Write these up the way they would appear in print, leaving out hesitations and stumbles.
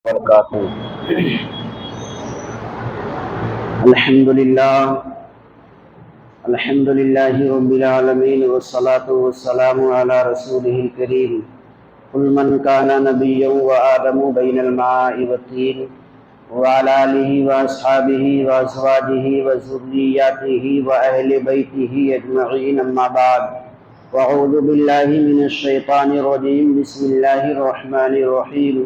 وبرکاتہ۔ الحمد للہ رب العالمین والصلاة والسلام علی رسولہ الکریم۔ قل من کان نبیا وآدم بین الماء والطین وعلی آلہ واصحابہ وازواجہ وذریاتہ واہل بیتہ اجمعین، اما بعد، اعوذ باللہ من الشیطان الرجیم، بسم اللہ الرحمن الرحیم۔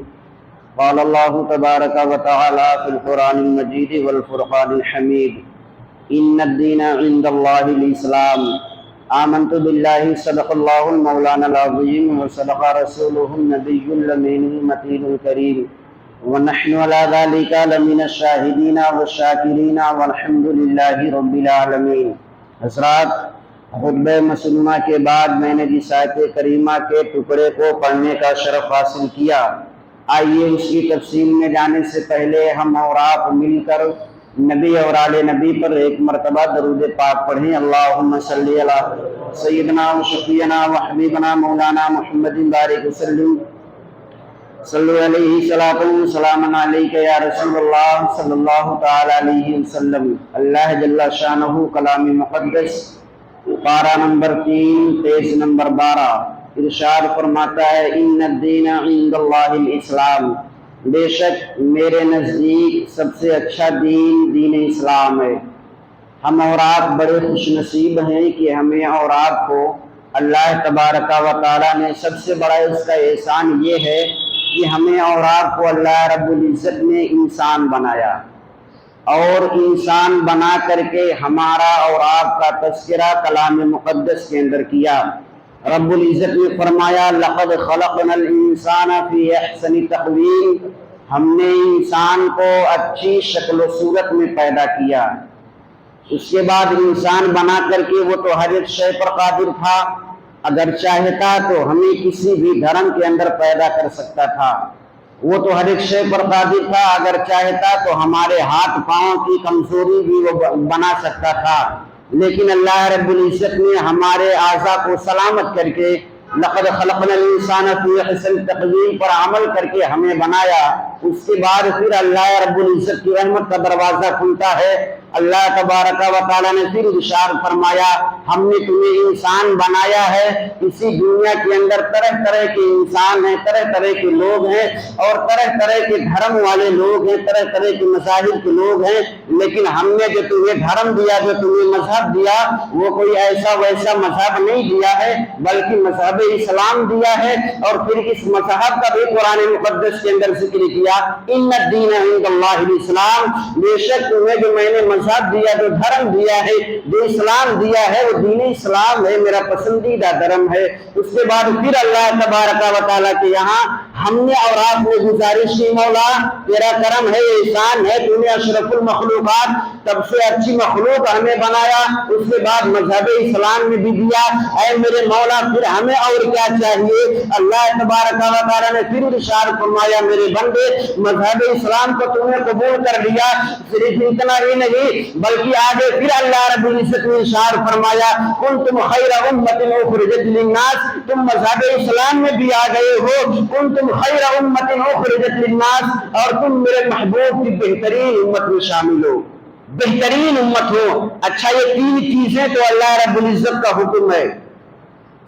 قال اللہ تبارک و تعالی فی القرآن المجید والفرقان الحمید، ان الدین عند اللہ الاسلام، آمنت باللہ صدق اللہ المولانا العظیم وصدق رسولہ النبی الامین المتین الکریم، ونحن علی ذلک لمن الشاہدین والشاکرین والحمد للہ رب العالمین۔ حضرات، خطبہ مسنونہ کے بعد میں نے جس آیت کریمہ کے ٹکڑے کو پڑھنے کا شرف حاصل کیا، آئیے اس کی تفصیل میں جانے سے پہلے ہم اور آپ مل کر نبی اور آل نبی پر ایک مرتبہ درود پاک پڑھیں۔ اللہم صلی علی سیدنا و شفیعنا و حبیبنا مولانا محمد بارک وسلم، صلو علیہ صلاۃ و سلام علیک یا رسول اللہ صلی اللہ تعالی علیہ وسلم۔ اللہ جل شانہ کلام مقدس پارہ نمبر 3 پیج نمبر 12 ارشاد فرماتا ہے، ان الدین عند اللہ الاسلام، بے شک میرے نزدیک سب سے اچھا دین اسلام ہے۔ ہم اور آپ بڑے خوش نصیب ہیں کہ ہمیں اور آپ کو اللہ تبارک و تعالیٰ نے سب سے بڑا اس کا احسان یہ ہے کہ ہمیں اور آپ کو اللہ رب العزت نے انسان بنایا، اور انسان بنا کر کے ہمارا اور آپ کا تذکرہ کلام مقدس کے اندر کیا۔ رب العزت نے فرمایا، لقد خلقنا الانسان فی احسن تقویم، ہم نے انسان کو اچھی شکل و صورت میں پیدا کیا۔ اس کے بعد انسان بنا کر کے وہ تو ہر ایک شے پر قادر تھا، اگر چاہتا تو ہمیں کسی بھی دھرم کے اندر پیدا کر سکتا تھا۔ وہ تو ہر ایک شے پر قادر تھا، اگر چاہتا تو ہمارے ہاتھ پاؤں کی کمزوری بھی وہ بنا سکتا تھا، لیکن اللہ رب العزت نے ہمارے اعضاء کو سلامت کر کے لقد خلقنا الانسان فی احسن تقویم پر عمل کر کے ہمیں بنایا۔ اس کے بعد پھر اللہ رب العزت کی رحمت کا دروازہ کھلتا ہے۔ اللہ تبارک و تعالیٰ نے پھر ارشاد فرمایا، ہم نے تمہیں انسان بنایا ہے۔ اسی دنیا کے اندر طرح طرح کے انسان ہیں، طرح طرح کے لوگ ہیں، اور طرح طرح کے دھرم والے لوگ ہیں، طرح طرح کے مذاہب کے لوگ ہیں، لیکن ہم نے جو تمہیں دھرم دیا، جو تمہیں مذہب دیا، وہ کوئی ایسا ویسا مذہب نہیں دیا ہے، بلکہ مذہب اسلام دیا ہے۔ اور پھر اس مذہب کا بھی قرآن مقدس کے اندر ذکر کیا، ان الدین عند اللہ الاسلام، بے شک تمہیں جو میں نے مذہب دیا، جو دھرم دیا ہے، جو اسلام دیا ہے، وہ دین اسلام ہے، میرا پسندیدہ دھرم ہے۔ اس کے بعد پھر اللہ تبارک و تعالیٰ کے یہاں ہم نے اور آپ نے گزارش کی، مولا تیرا کرم ہے، احسان ہے، تو نے اشرف المخلوقات سب سے اچھی مخلوق ہمیں بنایا، اس کے بعد مذہب اسلام میں بھی دیا۔ اے میرے مولا پھر ہمیں اور کیا چاہیے؟ اللہ تبارک و تعالیٰ نے پھر ارشاد فرمایا، میرے بندے مذہب اسلام کو تم نے قبول کر لیا، صرف اتنا ہی نہیں بلکہ آگے پھر اللہ رب العزت نے ارشاد فرمایا، کنتم خیر امۃ اخرجت للناس، تم مذہب اسلام میں بھی آ گئے ہو، کنتم خیر امۃ اخرجت للناس، اور تم میرے محبوب کی بہترین امت میں شامل ہو، بہترین امت ہو۔ اچھا، یہ 3 چیزیں تو اللہ رب العزت کا حکم ہے۔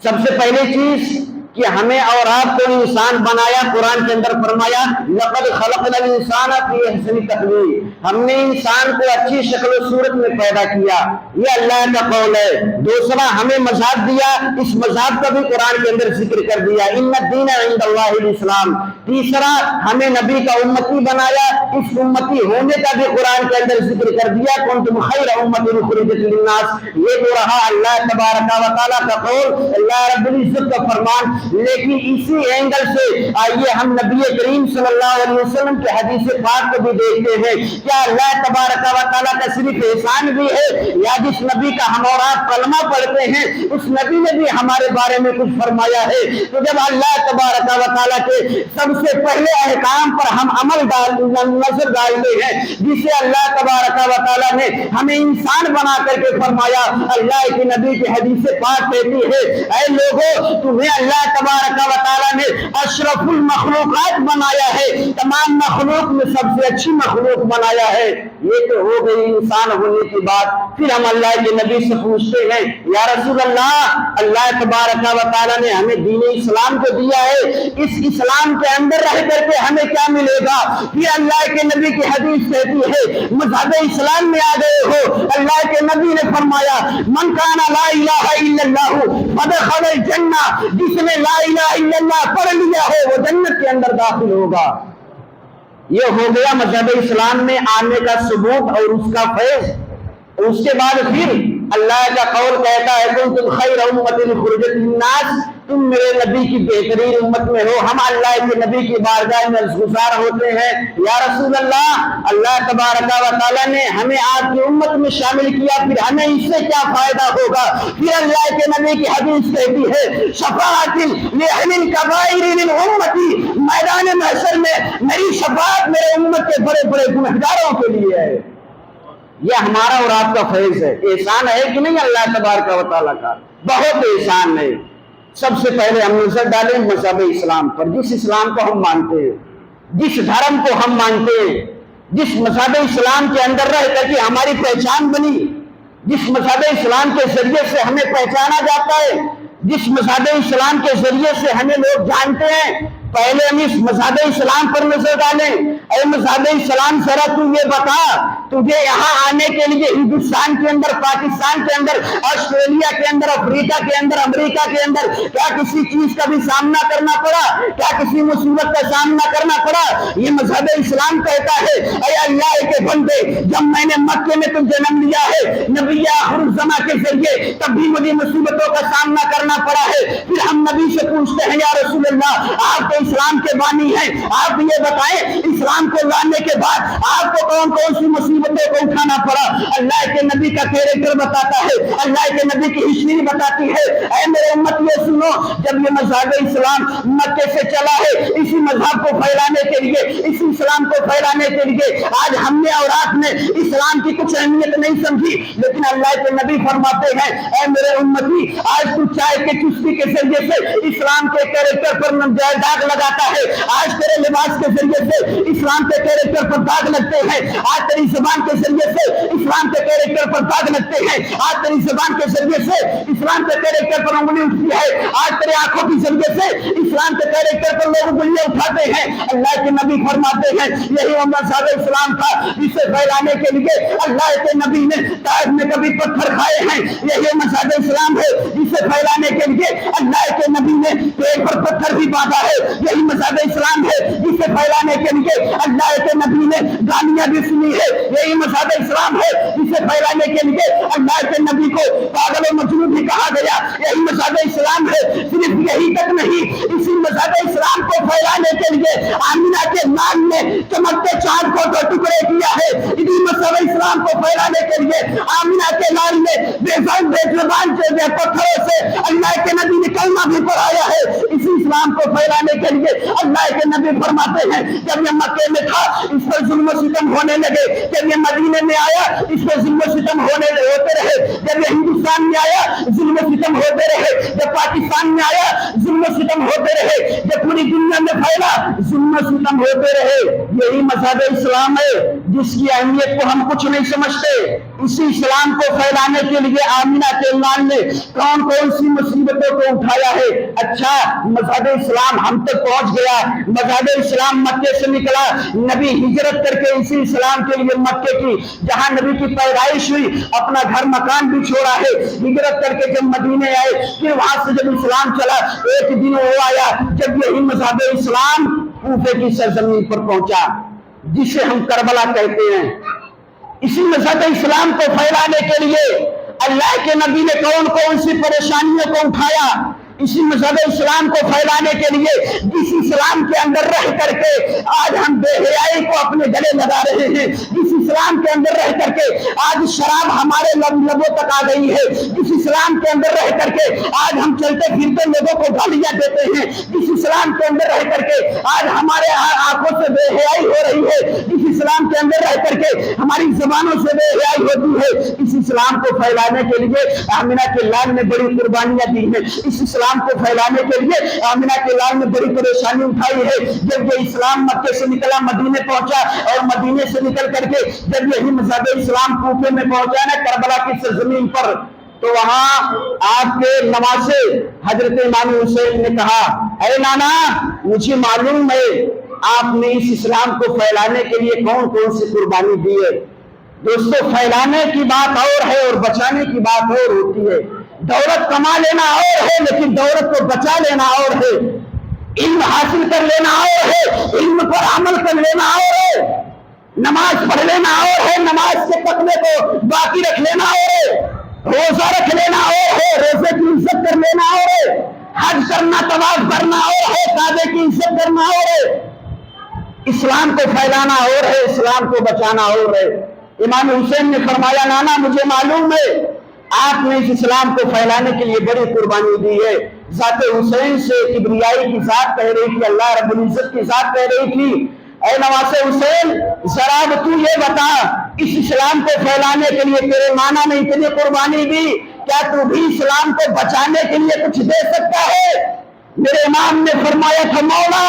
سب سے پہلی چیز کہ ہمیں اور آپ کو انسان بنایا، قرآن کے اندر فرمایا، لقد خلقنا الانسان فی احسن تقویم، ہم نے انسان کو اچھی شکل و صورت میں پیدا کیا، یہ اللہ کا قول ہے۔ دوسرا، ہمیں مذہب دیا، اس مذہب کا بھی قرآن کے اندر ذکر کر دیا، ان الدین عند اللہ الاسلام۔ تیسرا، ہمیں نبی کا امتی بنایا، اس امتی ہونے کا بھی قرآن کے اندر ذکر کر دیا، کنتم خیر امۃ اخرجت للناس۔ یہ تو رہا اللہ تبارک و تعالیٰ کا قول، اللہ رب العزت کا فرمان۔ لیکن اسی اینگل سے آئیے ہم نبی کریم صلی اللہ علیہ وسلم کے حدیث پاک کو بھی دیکھتے ہیں، کیا اللہ تبارک و تعالیٰ کا صرف احسان بھی ہے، یا جس نبی کا ہم اور آپ کلمہ پڑھتے ہیں اس نبی نے بھی ہمارے بارے میں کچھ فرمایا ہے؟ تو جب اللہ تبارک و تعالیٰ کے سب سے پہلے احکام پر ہم عمل نظر ڈالتے ہیں، جسے اللہ تبارک و تعالیٰ نے ہمیں انسان بنا کر کے فرمایا، اللہ کے نبی کی حدیث پاک کہتی ہے، اے لوگوں تمہیں اللہ تبارک و تعالیٰ نے اشرف المخلوقات بنایا ہے، تمام مخلوق میں سب سے اچھی مخلوق بنایا ہے۔ یہ تو ہو گئی انسان ہونے کی بات۔ پھر ہم اللہ کے نبی سے پوچھتے ہیں یا رسول اللہ، اللہ تبارک و تعالیٰ نے ہمیں دین اسلام کو دیا ہے، اس اسلام کے اندر رہ کر کے ہمیں کیا ملے گا؟ پھر اللہ کے نبی کی حدیث کہتی ہے مذہب اسلام میں آ گئے ہو، اللہ کے نبی نے فرمایا من کان لا الہ الا اللہ فدخل الجنہ، جس نے لا الہ الا اللہ پڑھ لیا ہو وہ جنت کے اندر داخل ہوگا۔ یہ ہو گیا مذہب اسلام میں آنے کا ثبوت اور اس کا فیض۔ اس کے بعد پھر اللہ کا قول کہتا ہے کنتم خیر امۃ اخرجت للناس، تم میرے نبی کی بہترین امت میں ہو۔ ہم اللہ کے نبی کی بارگاہ میں گزار ہوتے ہیں یا رسول اللہ، اللہ تبارک و تعالیٰ نے ہمیں آپ کی امت میں شامل کیا، پھر ہمیں اس سے کیا فائدہ ہوگا؟ پھر اللہ کے نبی کی حدیث کہتی ہے شفاعت لاہل الکبائر من امتی، میدان محشر میں میری شفاعت میرے امت کے بڑے بڑے گنہگاروں کے لیے ہے۔ یہ ہمارا اور آپ کا فیض ہے۔ احسان ہے کہ نہیں اللہ تبارک و تعالیٰ کا؟ بہت احسان ہے۔ سب سے پہلے ہم نظر ڈالیں مذہب اسلام پر، جس اسلام کو ہم مانتے ہیں، جس دھرم کو ہم مانتے ہیں، جس مذہب اسلام کے اندر رہ کر کے ہماری پہچان بنی، جس مذہب اسلام کے ذریعے سے ہمیں پہچانا جاتا ہے، جس مذہب اسلام کے ذریعے سے ہمیں لوگ جانتے ہیں، پہلے ہم اس مذہب اسلام پر نظر ڈالیں۔ اے مذہب اسلام ذرا تو یہ بتا، تجھے یہاں آنے کے لیے ہندوستان کے اندر، پاکستان کے اندر، آسٹریلیا کے اندر، افریقہ کے اندر، امریکہ کے اندر کیا کسی چیز کا بھی سامنا کرنا پڑا؟ کیا کسی مصیبت کا سامنا کرنا پڑا؟ یہ مذہب اسلام کہتا ہے اے اللہ کے بندے، جب میں نے مکے میں تم جنم لیا ہے نبی آخر الزماں کے ذریعے، تب بھی مجھے مصیبتوں کا سامنا کرنا پڑا ہے۔ پھر ہم نبی سے پوچھتے ہیں یا رسول اللہ، آپ تو اسلام کے بانی ہیں، آپ یہ بتائیں اسلام کو لانے کے بعد آپ کو کون کون سی مصیبتوں کو اٹھانا پڑا؟ اللہ کے نبی کا کیریکٹر بتاتا ہے، اللہ کے نبی کی ہسٹری بتاتی ہے۔ اے میرے امت یہ سنو، جب یہ مذہب اسلام مکے سے چلا ہے، اسی مذہب کو پھیلانے کے لیے، اسی اسلام کو پھیلانے کے لیے آج ہم نے اور آپ نے اسلام کی کچھ اہمیت نہیں سمجھی، لیکن اللہ کے نبی فرماتے ہیں اے میرے امتی، آج تو چائے کے چستی کے ذریعے سے اسلام کے کیریکٹر پر داغ لگاتا ہے، آج تیرے لباس کے ذریعے سے اسلام کے کیریکٹر پر داغ لگتے ہیں، آج تیری زبان کے ذریعے سے اسلام کے کیریکٹر پر داغ لگتے ہیں، آج تیری زبان کے ذریعے سے اسلام کے کیریکٹر پر انگلی اٹھتی ہے، آج تیرے آنکھوں کے ذریعے سے اسلام کے کیریکٹر پر لوگ انگلیاں اٹھاتے ہیں۔ اللہ کے نبی فرماتے ہیں یہی مذہب اسلام تھا، جسے پھیلانے کے لیے اللہ کے نبی نے طائف میں کبھی پتھر کھائے ہیں، یہی مذہب اسلام ہے جسے پھیلانے کے لیے اللہ کے نبی نے پیٹ پر پتھر بھی باندھا ہے، یہی مذہب اسلام ہے جسے پھیلانے کے لیے اللہ کے نبی نے گالیاں بھی سنی ہے، یہی مذہب اسلام ہے جسے پھیلانے کے لیے اللہ کے نبی کو پاگل و مجنون بھی کہا گیا، یہی مذہب اسلام ہے۔ صرف یہی تک نہیں، اسی مذہب اسلام کو پھیلانے کے لیے آمینہ کے نام نے چمکتے چاند کو دو ٹکڑے کیا ہے، اسی مذہب اسلام کو پھیلانے کے لیے آمینہ کے نام نے بے زبان سے بے پتھروں سے اللہ کے نبی نے کلمہ بھی پڑھایا ہے، اسی اسلام کو پھیلانے کے لیے اللہ کے نبی فرماتے ہیں جب یہ مکے میں تھا اس پر ظلم و ستم ہونے لگے، جب یہ مدینے میں آیا اس پر ظلم و ستم ہوتے رہے، جب یہ ہندوستان میں آیا ظلم و ستم ہوتے رہے، جب پاکستان میں آیا ظلم و ستم ہوتے رہے، جب پوری دنیا میں پھیلا ظلم و ستم ہوتے رہے۔ یہی مذہب اسلام ہے جس کی اہمیت کو ہم کچھ نہیں سمجھتے۔ اسی اسلام کو پھیلانے کے لیے آمینہ کے لال نے کون کون سی مصیبتوں کو اٹھایا ہے۔ اچھا مذہب اسلام ہم تک پہنچ گیا، مذہب اسلام مکے سے نکلا، نبی ہجرت کر کے اسی اسلام کے لیے مکے کی جہاں نبی کی پیدائش ہوئی اپنا گھر مکان بھی چھوڑا ہے، ہجرت کر کے جب مدینے آئے، پھر وہاں سے جب اسلام چلا ایک دن وہ آیا جب یہی مذہب اسلام کوفے کی سرزمین پر پہنچا جسے ہم کربلا کہتے ہیں۔ اسی مذہب اسلام کو پھیلانے کے لیے اللہ کے نبی نے کون کون سی پریشانیوں کو اٹھایا، اسی مذہب اسلام کو پھیلانے کے لیے جس اسلام کے اندر رہ کر کے آج ہم بے حیائی کو اپنے گلے لگا رہے ہیں، جس اسلام کے اندر رہ کر کے آج شراب ہمارے لبوں تک آ گئی ہے، جس اسلام کے اندر رہ کر کے آج ہم چلتے پھرتے لوگوں کو گالیاں دیتے ہیں، جس اسلام کے اندر رہ کر کے آج ہمارے آنکھوں سے بے حیائی ہو رہی ہے، جس اسلام کے اندر رہ کر کے ہماری زبانوں سے بے حیائی ہوتی ہے، اس اسلام کو پھیلانے کے لیے آمنہ کے لال نے بڑی قربانیاں دی ہیں، اس اسلام کو پھیلانے کے لیے آمنہ کے لال نے بڑی پریشانی اٹھائی ہے۔ جب یہ اسلام مکے سے نکلا مدینے پہنچا، اور مدینے سے نکل کر کے جب یہی مذہب اسلام کوفے میں پہنچا نا کربلا کی سرزمین پر، تو وہاں آپ کے نواسے حضرت امام حسین نے کہا، اے نانا مجھے معلوم ہے آپ نے اس اسلام کو پھیلانے کے لیے کون کون سی قربانی دی ہے۔ دوستو پھیلانے کی بات اور ہے اور بچانے کی بات اور ہوتی ہے۔ دولت کما لینا اور ہے، لیکن دولت کو بچا لینا اور ہے۔ علم حاصل کر لینا اور ہے، علم پر عمل کر لینا اور ہے۔ نماز پڑھ لینا اور ہے، نماز کے تقوی کو باقی رکھ لینا اور ہے۔ روزہ رکھ لینا اور ہے، روزے کی عزت کر لینا اور ہے۔ حج کرنا، طواف کرنا اور ہے، کعبے کی عزت کرنا اور ہے۔ اسلام کو پھیلانا اور ہے، اسلام کو بچانا اور ہے۔ امام حسین نے فرمایا، نانا مجھے معلوم ہے آپ نے اس اسلام کو پھیلانے کے لیے بڑی قربانی دی ہے۔ ذات حسین سے کبریائی کی ذات کہہ رہی تھی، اللہ رب العزت کی ذات کہہ رہی تھی، اے نواز حسین ذرا اب تو یہ بتا، اس اسلام کو پھیلانے کے لیے تیرے نانا نے اتنی قربانی دی، کیا تو بھی اسلام کو بچانے کے لیے کچھ دے سکتا ہے؟ میرے امام نے فرمایا تھا، مولا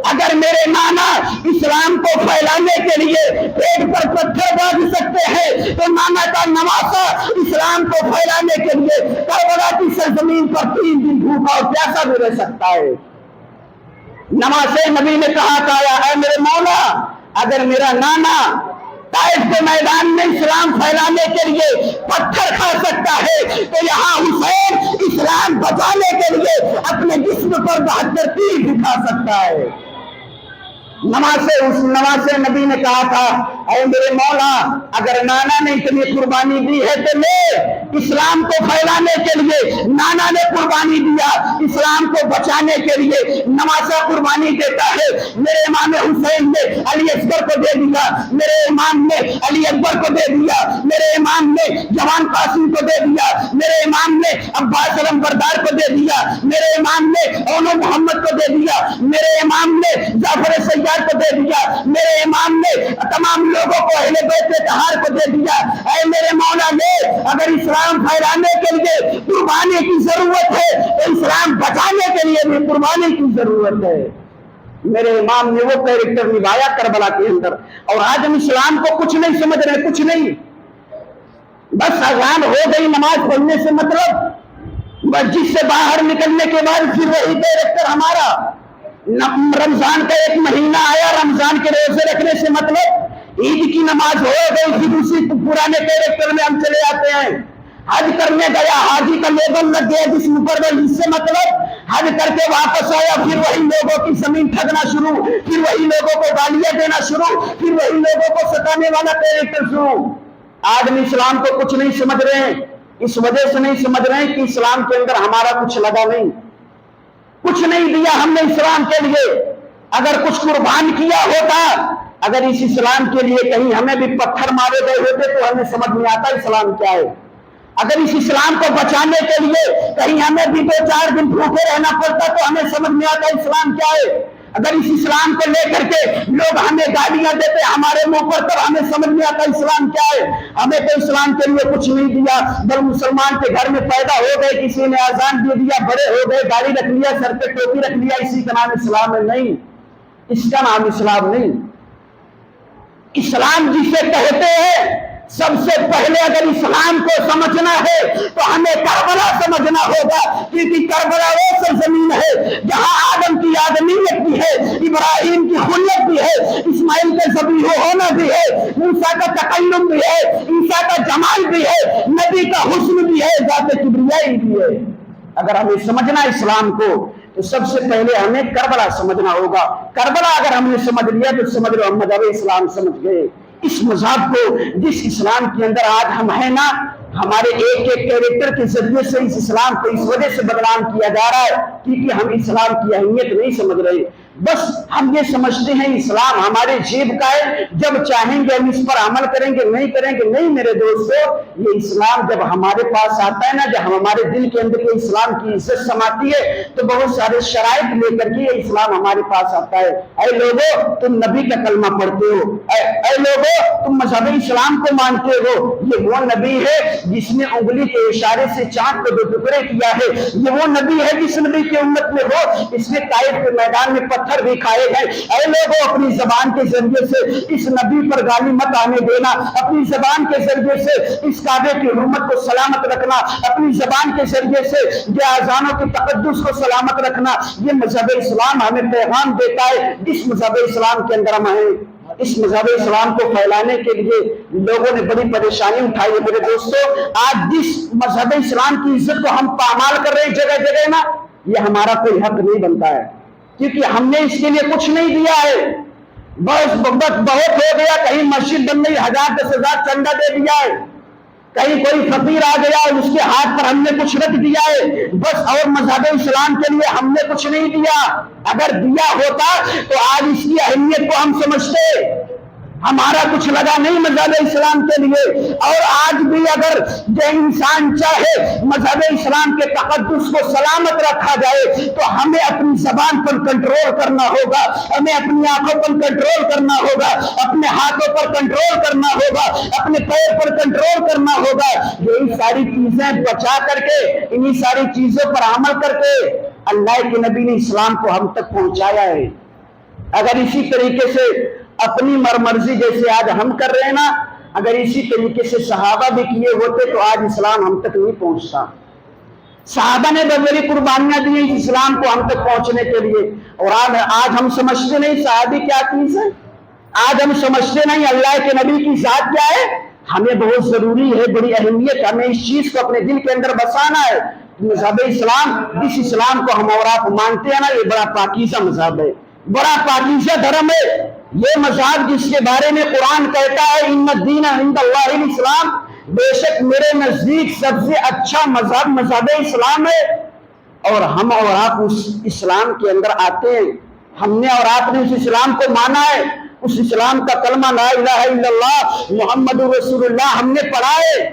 اگر میرے نانا اسلام کو پھیلانے کے لیے پیٹ پر پتھر باندھ سکتے ہیں تو نانا کا نواسا اسلام کو پھیلانے کے لیے کربلا کی سرزمین پر 3 دن بھوکا اور پیاسا بھی رہ سکتا ہے۔ نماز نبی نے کہا تھا، اے میرے مولا اگر میرا نانا طائف کے میدان میں اسلام پھیلانے کے لیے پتھر کھا سکتا ہے تو یہاں حسین اسلام بچانے کے لیے اپنے جسم پر 72 تیر دکھا سکتا ہے۔ نماز نبی نے کہا تھا، اے میرے مولا اگر نانا نے اتنی قربانی دی ہے تو لے، اسلام کو پھیلانے کے لیے نانا نے قربانی دیا، اسلام کو بچانے کے لیے نواسا قربانی دیتا ہے۔ میرے امام حسین نے علی اصغر کو دے دیا، میرے امام نے علی اکبر کو دے دیا، میرے امام نے جوان قاسم کو دے دیا، میرے امام نے عباس علمبردار کو دے دیا، میرے امام نے اونو محمد کو دے دیا، میرے امام نے جعفر سیار کو دے دیا، میرے امام نے تمام لوگوں کو اہل بیت طاہر کو دے دیا۔ اے میرے مولا نے اگر اسلام پھیلانے کے لیے قربانی کی ضرورت ہے تو اسلام بچانے کے لیے بھی قربانی کی ضرورت ہے۔ میرے امام نے وہ کیریکٹر نبھایا کربلا کے اندر، اور آج ہم اسلام کو کچھ نہیں سمجھ رہے، کچھ نہیں، بس اذان ہو گئی نماز پڑھنے سے مطلب، مسجد سے باہر نکلنے کے بعد پھر وہی کیریکٹر ہمارا۔ رمضان کا ایک مہینہ آیا، رمضان کے روزے رکھنے سے مطلب، عید کی نماز ہو گئی پھر اسی پرانے کیریکٹر میں ہم چلے آتے ہیں۔ حج کرنے گیا، حاجی کا لیبل لگ گیا جسم پر، اس سے مطلب حج کر کے واپس آیا پھر وہی لوگوں کی زمین ٹھگنا شروع، پھر وہی لوگوں کو گالیاں دینا شروع، پھر وہی لوگوں کو ستانے والا کیریکٹر شروع۔ آج ہم اسلام کو کچھ نہیں سمجھ رہے ہیں، اس وجہ سے نہیں سمجھ رہے ہیں کہ اسلام کے اندر ہمارا کچھ لگا نہیں، کچھ نہیں دیا ہم نے اسلام کے لیے۔ اگر کچھ قربان کیا ہوتا، اگر اس اسلام کے لیے کہیں ہمیں بھی پتھر مارے گئے ہوتے تو ہمیں سمجھ نہیں آتا اسلام کیا ہے۔ اگر اس اسلام کو بچانے کے لیے کہیں ہمیں بھی 2-4 دن بھوکے رہنا پڑتا تو ہمیں سمجھ نہیں آتا اسلام کیا ہے۔ اگر اس اسلام کو لے کر کے لوگ ہمیں گالیاں دیتے ہمارے منہ پر تب ہمیں سمجھ نہیں آتا اسلام کیا ہے۔ ہمیں تو اسلام کے لیے کچھ نہیں دیا، بل مسلمان کے گھر میں پیدا ہو گئے، کسی نے اذان دے دیا، بڑے ہو گئے، داڑھی رکھ لیا، سر پہ ٹوپی رکھ لیا، اسی کا نام اسلام ہے؟ نہیں، اس کا نام اسلام نہیں۔ اسلام جسے کہتے ہیں، سب سے پہلے اگر اسلام کو سمجھنا ہے تو ہمیں کربلا سمجھنا ہوگا، کیونکہ کربلا وہ سرزمین ہے جہاں آدم کی آدمیت بھی ہے، ابراہیم کی خلیت بھی ہے، اسماعیل کا ذبیح ہونا بھی ہے، موسیٰ کا تکلم بھی ہے، عیسیٰ کا جمال بھی ہے، نبی کا حسن بھی ہے، ذات کبریائی بھی ہے۔ اگر ہمیں سمجھنا اسلام کو تو سب سے پہلے ہمیں کربلا سمجھنا ہوگا۔ کربلا اگر ہم نے سمجھ لیا تو سمجھ لو ہم مذہب اسلام سمجھ گئے۔ اس مذہب کو، جس اسلام کے اندر آج ہم ہیں نا، ہمارے ایک ایک کیریکٹر کے ذریعے سے اس اسلام کو اس وجہ سے بدنام کیا جا رہا ہے کیونکہ ہم اسلام کی اہمیت نہیں سمجھ رہے، بس ہم یہ سمجھتے ہیں اسلام ہمارے جیب کا ہے، جب چاہیں گے ہم اس پر عمل کریں گے، نہیں کریں گے نہیں۔ میرے دوستو، یہ اسلام جب ہمارے پاس آتا ہے نا، جب ہمارے دل کے اندر یہ اسلام کی عزت سماتی ہے تو بہت سارے شرائط لے کر کے یہ اسلام ہمارے پاس آتا ہے۔ اے لوگو، تم نبی کا کلمہ پڑھتے ہو، اے لوگو تم مذہب اسلام کو مانتے ہو، یہ وہ نبی ہے جس نے انگلی کے اشارے سے چاند کو 2 ٹکڑے کیا ہے، یہ وہ نبی ہے جس نبی کی امت میں ہو اس نے طائف کے میدان میں پتھر بھی کھائے گئے۔ اے لوگوں، اپنی زبان کے ذریعے سے اس نبی پر گالی مت آنے دینا، اپنی زبان کے ذریعے سے اس کعبے کی حرمت کو سلامت رکھنا، اپنی زبان کے ذریعے سے یہ اذانوں کے تقدس کو سلامت رکھنا۔ یہ مذہب اسلام ہمیں پیغام دیتا ہے، اس مذہب اسلام کے اندر ہم ہیں۔ اس مذہب اسلام کو پھیلانے کے لیے لوگوں نے بڑی پریشانی اٹھائی ہے۔ میرے دوستو، آج جس مذہب اسلام کی عزت کو ہم پامال کر رہے ہیں جگہ جگہ نا، یہ ہمارا کوئی حق نہیں بنتا ہے، کیونکہ ہم نے اس کے لیے کچھ نہیں دیا ہے۔ بس بہت ہو گیا، کہیں مسجد بن گئی 1000-10,000 چندہ دے دیا ہے، کہیں کوئی فقیر آ گیا اس کے ہاتھ پر ہم نے کچھ رکھ دیا ہے بس، اور مذہب اسلام کے لیے ہم نے کچھ نہیں دیا۔ اگر دیا ہوتا تو آج اس کی اہمیت کو ہم سمجھتے، ہمارا کچھ لگا نہیں مذہب اسلام کے لیے۔ اور آج بھی اگر جو انسان چاہے مذہب اسلام کے تقدس کو سلامت رکھا جائے تو ہمیں اپنی زبان پر کنٹرول کرنا ہوگا، ہمیں اپنی آنکھوں پر کنٹرول کرنا ہوگا، اپنے ہاتھوں پر کنٹرول کرنا ہوگا، اپنے پیر پر کنٹرول کرنا ہوگا۔ یہی ساری چیزیں بچا کر کے، انہی ساری چیزوں پر عمل کر کے اللہ کے نبی نے اسلام کو ہم تک پہنچایا ہے۔ اگر اسی طریقے سے اپنی مرضی جیسے آج ہم کر رہے ہیں نا، اگر اسی طریقے سے صحابہ بھی کیے ہوتے تو آج اسلام ہم تک نہیں پہنچتا۔ صحابہ نے بڑی قربانیاں دی اس اسلام کو ہم تک پہنچنے کے لیے، اور آج ہم سمجھتے نہیں صحابی کیا چیز ہے، آج ہم سمجھتے نہیں اللہ کے نبی کی ذات کیا ہے۔ ہمیں بہت ضروری ہے، بڑی اہمیت، ہمیں اس چیز کو اپنے دل کے اندر بسانا ہے۔ مذہب اسلام، جس اسلام کو ہم اور آپ مانتے ہیں نا، یہ بڑا پاکیزہ مذہب ہے، بڑا پاکیزہ دھرم ہے۔ یہ مذہب جس کے بارے میں قرآن کہتا ہے ان الدین عند اللہ الاسلام، بے شک میرے نزدیک سب سے اچھا مذہب اسلام ہے، اور ہم اور آپ اس اسلام کے اندر آتے ہیں۔ ہم نے اور آپ نے اس اسلام کو مانا ہے، اس اسلام کا کلمہ لا الہ الا اللہ محمد رسول اللہ ہم نے پڑھا ہے،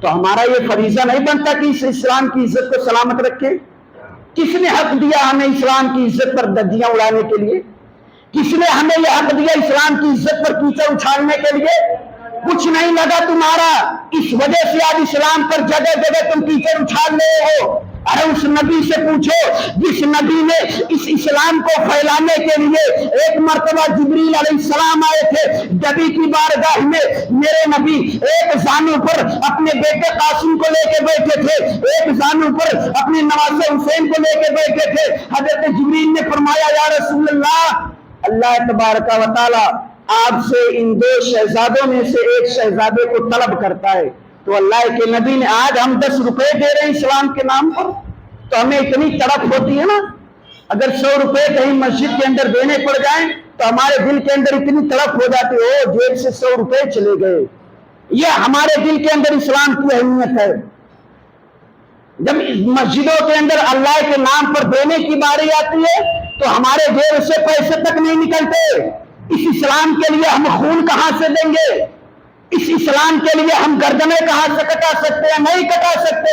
تو ہمارا یہ فریضہ نہیں بنتا کہ اس اسلام کی عزت کو سلامت رکھیں؟ کس نے حق دیا ہمیں اسلام کی عزت پر ددیاں اڑانے کے لیے؟ کس نے ہمیں یہ حق دیا اسلام کی عزت پر کیچڑ اچھالنے کے لیے؟ کچھ نہیں لگا تمہارا، اس وجہ سے آج اسلام پر جگہ جگہ تم کیچڑ اچھال رہے ہو۔ ارے اس نبی سے پوچھو جس نبی نے اس اسلام کو پھیلانے کے لیے ایک مرتبہ جبریل علیہ السلام آئے تھے نبی کی بارگاہ میں، میرے نبی ایک زانو پر اپنے بیٹے قاسم کو لے کے بیٹھے تھے، ایک زانو پر اپنے نواسے حسین کو لے کے بیٹھے تھے۔ حضرت جبریل نے فرمایا یا رسول اللہ، اللہ تبارک و تعالی آپ سے ان 2 شہزادوں میں سے ایک شہزادے کو طلب کرتا ہے۔ تو اللہ کے نبی نے، آج ہم 10 روپے دے رہے ہیں اسلام کے نام پر تو ہمیں اتنی تڑپ ہوتی ہے نا، اگر 100 روپے کہیں مسجد کے اندر دینے پڑ جائیں تو ہمارے دل کے اندر اتنی تڑپ ہو جاتی ہے، جیب سے 100 روپے چلے گئے۔ یہ ہمارے دل کے اندر اسلام کی اہمیت ہے۔ جب مسجدوں کے اندر اللہ کے نام پر دینے کی باری آتی ہے تو ہمارے جیب سے پیسے تک نہیں نکلتے۔ اس اسلام کے لیے ہم خون کہاں سے دیں گے؟ اس اسلام کے لیے ہم گردنیں کہاں سے کٹا سکتے ہیں؟ نہیں کٹا سکتے۔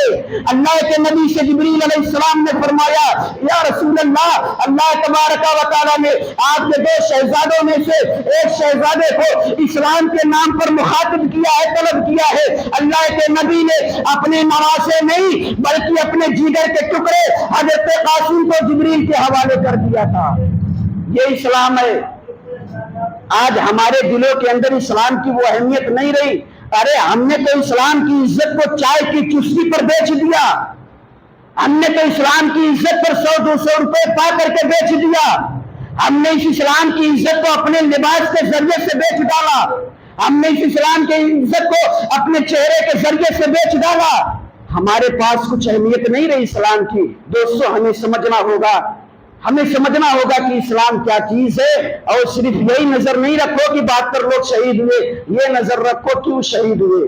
اللہ کے نبی سے جبریل علیہ السلام نے فرمایا یا رسول اللہ، اللہ تبارک و تعالیٰ نے آپ کے 2 شہزادوں میں سے ایک شہزادے کو اسلام کے نام پر مخاطب کیا ہے، طلب کیا ہے۔ اللہ کے نبی نے اپنے نواسے نہیں بلکہ اپنے جگر کے ٹکڑے حضرت قاسم کو جبریل کے حوالے کر دیا تھا۔ یہ اسلام ہے۔ آج ہمارے دلوں کے اندر اسلام کی وہ اہمیت نہیں رہی۔ ارے ہم نے تو اسلام کی عزت کو چائے کی چستی پر بیچ دیا، ہم نے تو اسلام کی عزت پر 100-200 روپے پا کر کے بیچ دیا، ہم نے اس اسلام کی عزت کو اپنے لباس کے ذریعے سے بیچ ڈالا، ہم نے اس اسلام کی عزت کو اپنے چہرے کے ذریعے سے بیچ ڈالا۔ ہمارے پاس کچھ اہمیت نہیں رہی اسلام کی۔ دوستو، ہمیں سمجھنا ہوگا کہ اسلام کیا چیز ہے، اور صرف یہی نظر نہیں رکھو کہ 72 لوگ شہید ہوئے، یہ نظر رکھو کیوں شہید ہوئے۔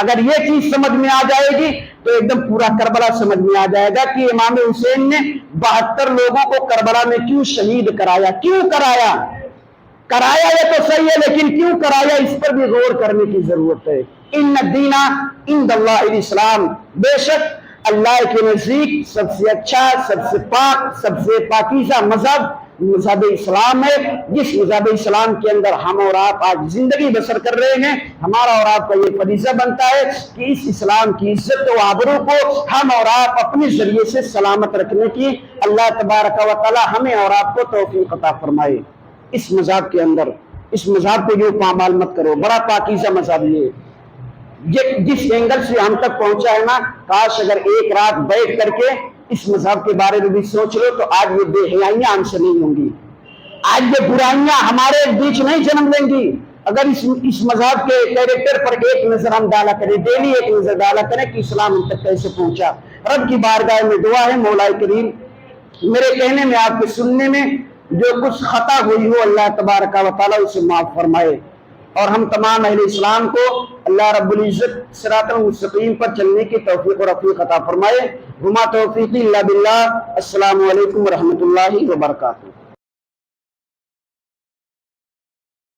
اگر یہ چیز سمجھ میں آ جائے گی تو ایک دم پورا کربلا سمجھ میں آ جائے گا کہ امام حسین نے 72 لوگوں کو کربلا میں کیوں شہید کرایا، کیوں کرایا یہ تو صحیح ہے، لیکن کیوں کرایا اس پر بھی غور کرنے کی ضرورت ہے۔ ان الدین عند اللہ الاسلام، بے شک اللہ کے نزدیک سب سے اچھا، سب سے پاک، سب سے پاکیزہ مذہب اسلام ہے، جس مذہب اسلام کے اندر ہم اور آپ آج زندگی بسر کر رہے ہیں۔ ہمارا اور آپ کا یہ فریضہ بنتا ہے کہ اس اسلام کی عزت و آبرو کو ہم اور آپ اپنے ذریعے سے سلامت رکھنے کی اللہ تبارک و تعالی ہمیں اور آپ کو توفیق عطا فرمائے۔ اس مذہب کے اندر، اس مذہب کو جو پامال مت کرو، بڑا پاکیزہ مذہب یہ جس اینگل سے ہم تک پہنچا ہے نا، کاش اگر ایک رات بیٹھ کر کے اس مذہب کے بارے میں بھی سوچ لو تو آج یہ بے حیائیاں ہم سے نہیں ہوں گی، آج یہ برائیاں ہمارے بیچ نہیں جنم لیں گی۔ اگر اس مذہب کے کیریکٹر پر ایک نظر ہم ڈالا کریں، ڈیلی ایک نظر ڈالا کریں کہ اسلام ہم تک کیسے پہنچا۔ رب کی بارگاہ میں دعا ہے مولا کریم میرے کہنے میں، آپ کے سننے میں جو کچھ خطا ہوئی ہو اللہ تبارک و تعالیٰ اسے معاف فرمائے، اور ہم تمام اہل اسلام کو اللہ رب العزت صراط المستقیم پر چلنے کی توفیق و رفیق عطا فرمائے۔ وما توفیقی الا باللہ۔ السلام علیکم ورحمۃ اللہ وبرکاتہ۔